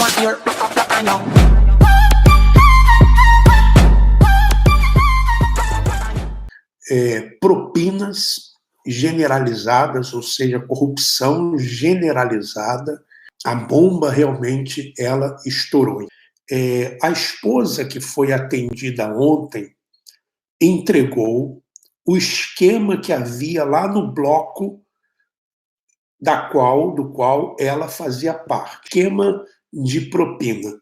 want your I know. Propinas generalizadas, ou seja, corrupção generalizada, a bomba realmente ela estourou. A esposa que foi atendida ontem entregou o esquema que havia lá no bloco do qual ela fazia parte, esquema de propina.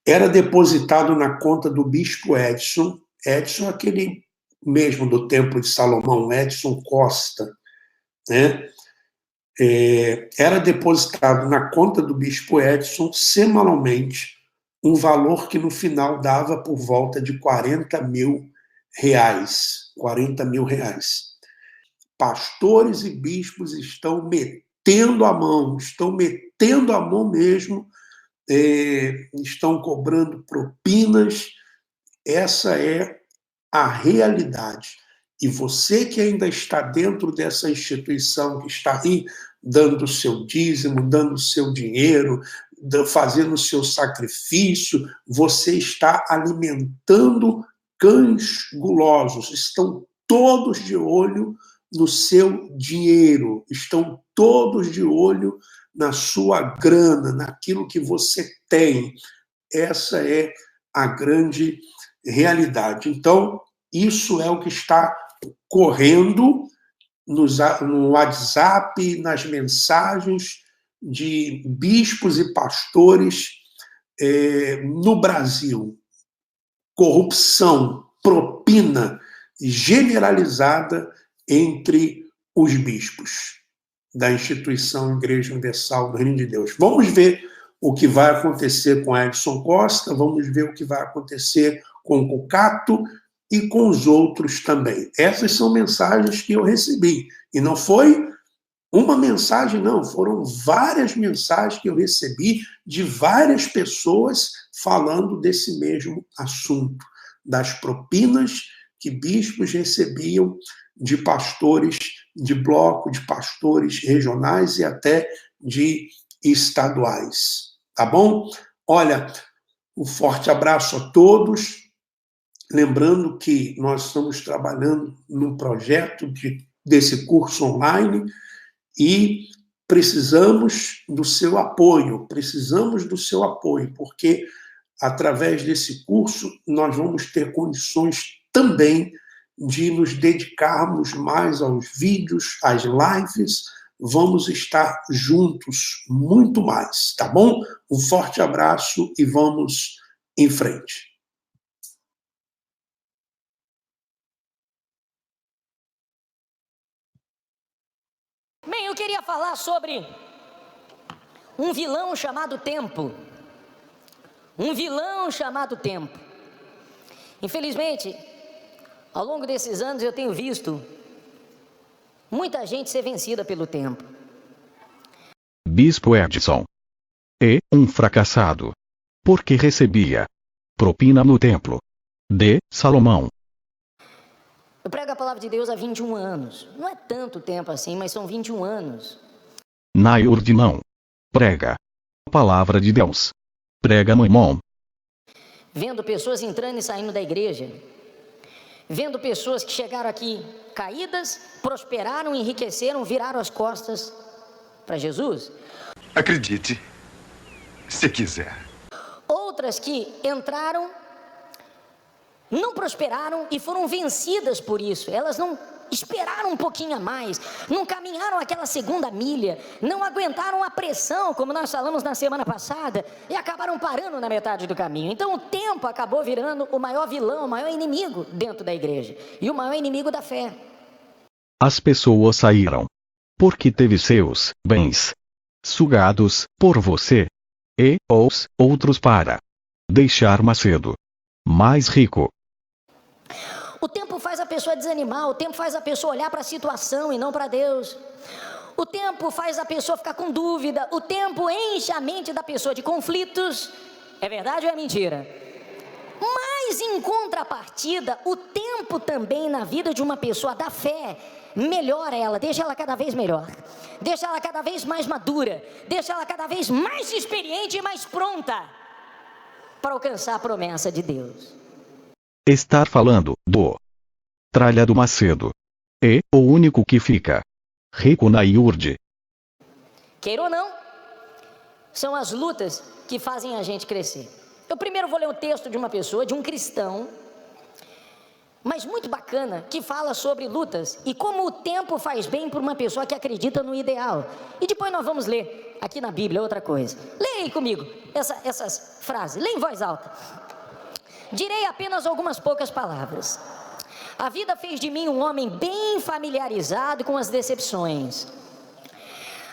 Era depositado na conta do bispo Edson, aquele mesmo do Templo de Salomão, Edson Costa, né? Era depositado na conta do bispo Edson semanalmente um valor que no final dava por volta de 40 mil reais. 40 mil reais. Pastores e bispos estão metendo a mão mesmo, estão cobrando propinas. Essa é a realidade. E você que ainda está dentro dessa instituição, que está aí dando o seu dízimo, dando o seu dinheiro, fazendo o seu sacrifício, você está alimentando cães gulosos. Estão todos de olho no seu dinheiro, estão todos de olho na sua grana, naquilo que você tem. Essa é a grande realidade. Então, isso é o que está correndo no WhatsApp, nas mensagens de bispos e pastores no Brasil. Corrupção, propina generalizada entre os bispos da instituição Igreja Universal do Reino de Deus. Vamos ver o que vai acontecer com Edson Costa, vamos ver o que vai acontecer com o Cocato e com os outros também. Essas são mensagens que eu recebi. E não foi uma mensagem, não. Foram várias mensagens que eu recebi de várias pessoas falando desse mesmo assunto, das propinas que bispos recebiam de pastores de bloco, de pastores regionais e até de estaduais. Tá bom? Olha, um forte abraço a todos. Lembrando que nós estamos trabalhando num projeto desse curso online e precisamos do seu apoio, porque através desse curso nós vamos ter condições também de nos dedicarmos mais aos vídeos, às lives, vamos estar juntos muito mais, tá bom? Um forte abraço e vamos em frente. Bem, eu queria falar sobre um vilão chamado tempo. Um vilão chamado tempo. Infelizmente, ao longo desses anos eu tenho visto muita gente ser vencida pelo tempo. Bispo Edson. Um fracassado. Porque recebia propina no templo de Salomão. Eu prego a palavra de Deus há 21 anos. Não é tanto tempo assim, mas são 21 anos. Naird não. Prega a palavra de Deus. Prega Mamon. Vendo pessoas entrando e saindo da igreja. Vendo pessoas que chegaram aqui caídas, prosperaram, enriqueceram, viraram as costas para Jesus. Acredite, se quiser. Outras que entraram, não prosperaram e foram vencidas por isso. Elas não esperaram um pouquinho a mais, não caminharam aquela segunda milha, não aguentaram a pressão, como nós falamos na semana passada, e acabaram parando na metade do caminho. Então o tempo acabou virando o maior vilão, o maior inimigo dentro da igreja, e o maior inimigo da fé. As pessoas saíram porque teve seus bens sugados por você e os outros para deixar Macedo mais rico. O tempo faz a pessoa desanimar, o tempo faz a pessoa olhar para a situação e não para Deus. O tempo faz a pessoa ficar com dúvida, o tempo enche a mente da pessoa de conflitos. É verdade ou é mentira? Mas em contrapartida, o tempo também na vida de uma pessoa da fé melhora ela, deixa ela cada vez melhor, deixa ela cada vez mais madura, deixa ela cada vez mais experiente e mais pronta para alcançar a promessa de Deus. Estar falando do Tralha do Macedo. É o único que fica rico na IURD. Queira ou não, são as lutas que fazem a gente crescer. Eu primeiro vou ler um texto de uma pessoa, de um cristão, mas muito bacana, que fala sobre lutas e como o tempo faz bem para uma pessoa que acredita no ideal. E depois nós vamos ler aqui na Bíblia outra coisa. Leia aí comigo essas frases, leia em voz alta. Direi apenas algumas poucas palavras. A vida fez de mim um homem bem familiarizado com as decepções.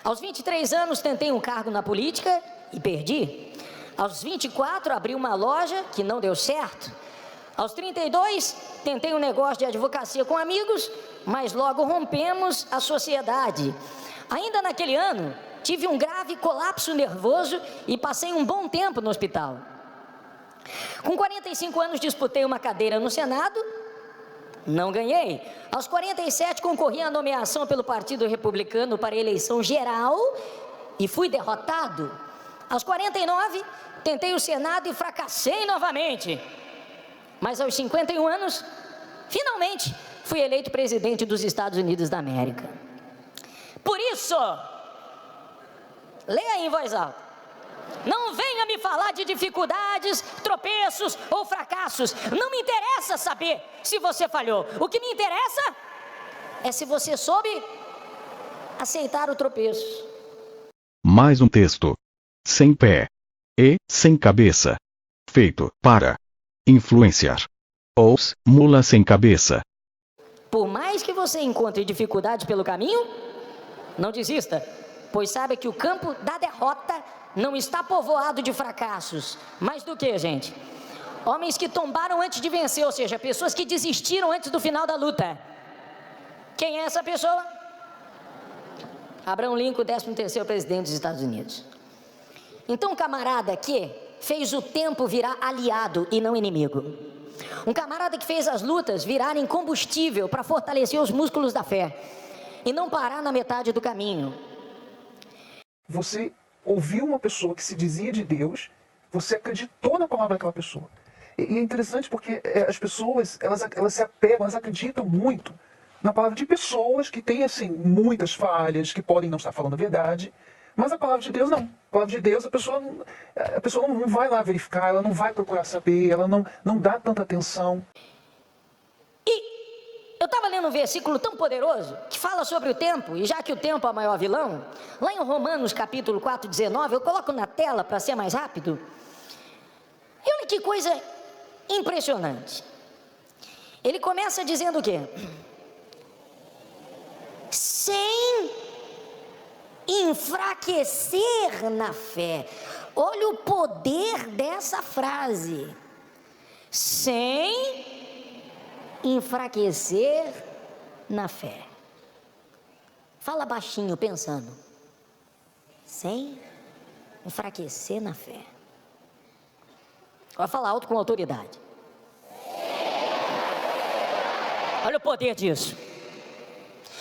Aos 23 anos tentei um cargo na política e perdi. Aos 24 abri uma loja que não deu certo. Aos 32 tentei um negócio de advocacia com amigos, mas logo rompemos a sociedade. Ainda naquele ano tive um grave colapso nervoso e passei um bom tempo no hospital. Com 45 anos disputei uma cadeira no Senado, não ganhei. Aos 47 concorri à nomeação pelo Partido Republicano para a eleição geral e fui derrotado. Aos 49 tentei o Senado e fracassei novamente. Mas aos 51 anos, finalmente fui eleito presidente dos Estados Unidos da América. Por isso, leia aí em voz alta. Não venha me falar de dificuldades, tropeços ou fracassos. Não me interessa saber se você falhou. O que me interessa é se você soube aceitar o tropeço. Mais um texto. Sem pé e sem cabeça. Feito para influenciar os mula sem cabeça. Por mais que você encontre dificuldades pelo caminho, não desista, pois sabe que o campo da derrota não está povoado de fracassos. Mais do que, gente? Homens que tombaram antes de vencer, ou seja, pessoas que desistiram antes do final da luta. Quem é essa pessoa? Abraham Lincoln, 13º presidente dos Estados Unidos. Então, um camarada que fez o tempo virar aliado e não inimigo. Um camarada que fez as lutas virarem combustível para fortalecer os músculos da fé e não parar na metade do caminho. Você ouviu uma pessoa que se dizia de Deus, você acreditou na palavra daquela pessoa. E é interessante porque as pessoas, elas se apegam, elas acreditam muito na palavra de pessoas que têm, assim, muitas falhas, que podem não estar falando a verdade, mas a palavra de Deus não. A palavra de Deus, a pessoa não vai lá verificar, ela não vai procurar saber, ela não dá tanta atenção. Eu estava lendo um versículo tão poderoso que fala sobre o tempo, e já que o tempo é o maior vilão, lá em Romanos capítulo 4, 19, eu coloco na tela para ser mais rápido. E olha que coisa impressionante. Ele começa dizendo o quê? Sem enfraquecer na fé. Olha o poder dessa frase. Sem enfraquecer na fé. Fala baixinho, pensando. Sem enfraquecer na fé. Vai falar alto com autoridade. Olha o poder disso.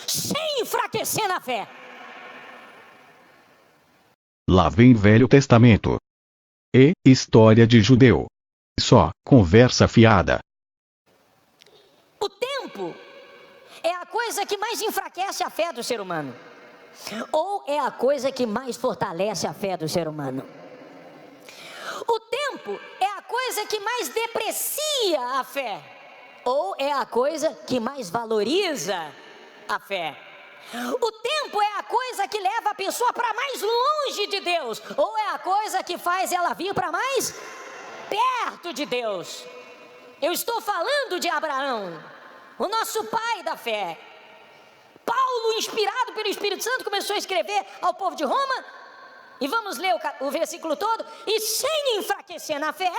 Sem enfraquecer na fé. Lá vem Velho Testamento. E história de judeu. Só conversa fiada. O tempo é a coisa que mais enfraquece a fé do ser humano, ou é a coisa que mais fortalece a fé do ser humano? O tempo é a coisa que mais deprecia a fé, ou é a coisa que mais valoriza a fé? O tempo é a coisa que leva a pessoa para mais longe de Deus, ou é a coisa que faz ela vir para mais perto de Deus? Eu estou falando de Abraão, o nosso pai da fé. Paulo, inspirado pelo Espírito Santo, começou a escrever ao povo de Roma, e vamos ler o versículo todo. E sem enfraquecer na fé,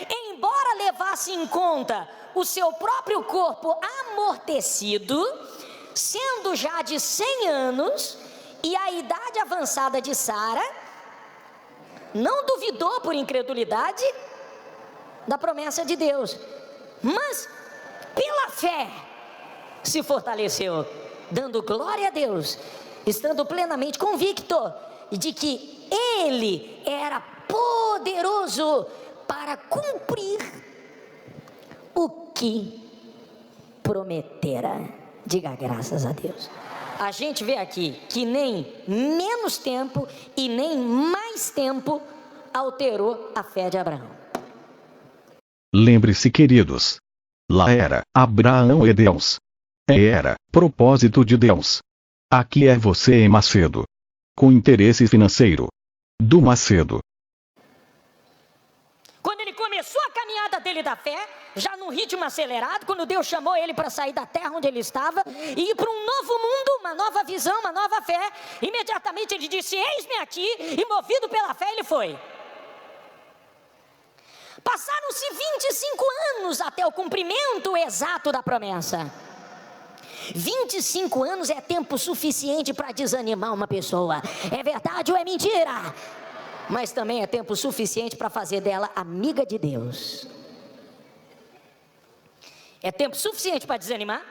embora levasse em conta o seu próprio corpo amortecido, sendo já de 100 anos, e a idade avançada de Sara, não duvidou por incredulidade, da promessa de Deus, mas pela fé se fortaleceu, dando glória a Deus, estando plenamente convicto de que Ele era poderoso para cumprir o que prometera. Diga graças a Deus. A gente vê aqui que nem menos tempo e nem mais tempo alterou a fé de Abraão. Lembre-se, queridos. Lá era Abraão e Deus. Era propósito de Deus. Aqui é você e Macedo. Com interesse financeiro. Do Macedo. Quando ele começou a caminhada dele da fé, já num ritmo acelerado, quando Deus chamou ele para sair da terra onde ele estava e ir para um novo mundo, uma nova visão, uma nova fé, imediatamente ele disse: eis-me aqui, e movido pela fé ele foi. Passaram-se 25 anos até o cumprimento exato da promessa. 25 anos é tempo suficiente para desanimar uma pessoa. É verdade ou é mentira? Mas também é tempo suficiente para fazer dela amiga de Deus. É tempo suficiente para desanimar?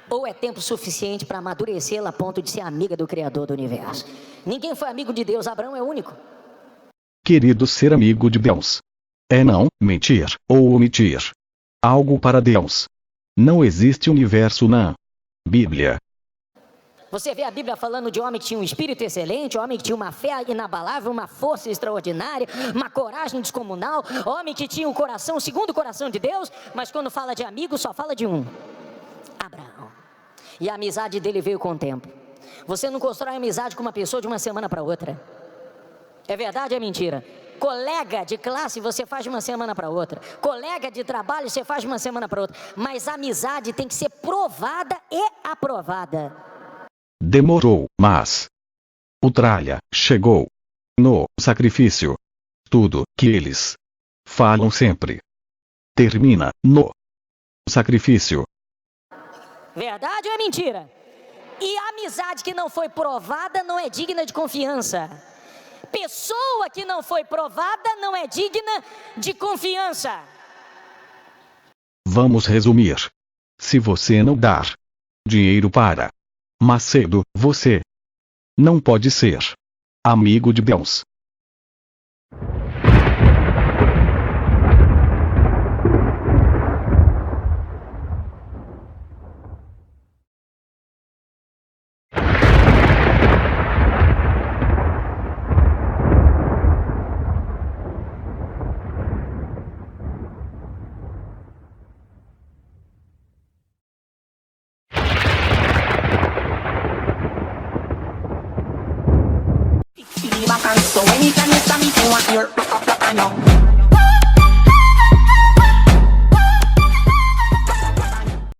Ou é tempo suficiente para amadurecê-la a ponto de ser amiga do Criador do Universo? Ninguém foi amigo de Deus, Abraão é o único. Querido, ser amigo de Deus é não mentir ou omitir algo para Deus. Não existe universo na Bíblia. Você vê a Bíblia falando de homem que tinha um espírito excelente, homem que tinha uma fé inabalável, uma força extraordinária, uma coragem descomunal, homem que tinha um coração segundo o coração de Deus, mas quando fala de amigo só fala de um: Abraão. E a amizade dele veio com o tempo. Você não constrói amizade com uma pessoa de uma semana para outra. É verdade ou é mentira? Colega de classe você faz de uma semana para outra, colega de trabalho você faz de uma semana para outra, mas a amizade tem que ser provada e aprovada. Demorou, mas o tralha chegou no sacrifício. Tudo que eles falam sempre termina no sacrifício. Verdade ou é mentira? E a amizade que não foi provada não é digna de confiança. Pessoa que não foi provada não é digna de confiança. Vamos resumir. Se você não dar dinheiro para Macedo, você não pode ser amigo de Deus. So anytime you stop me, you want your rock up, rock, I know.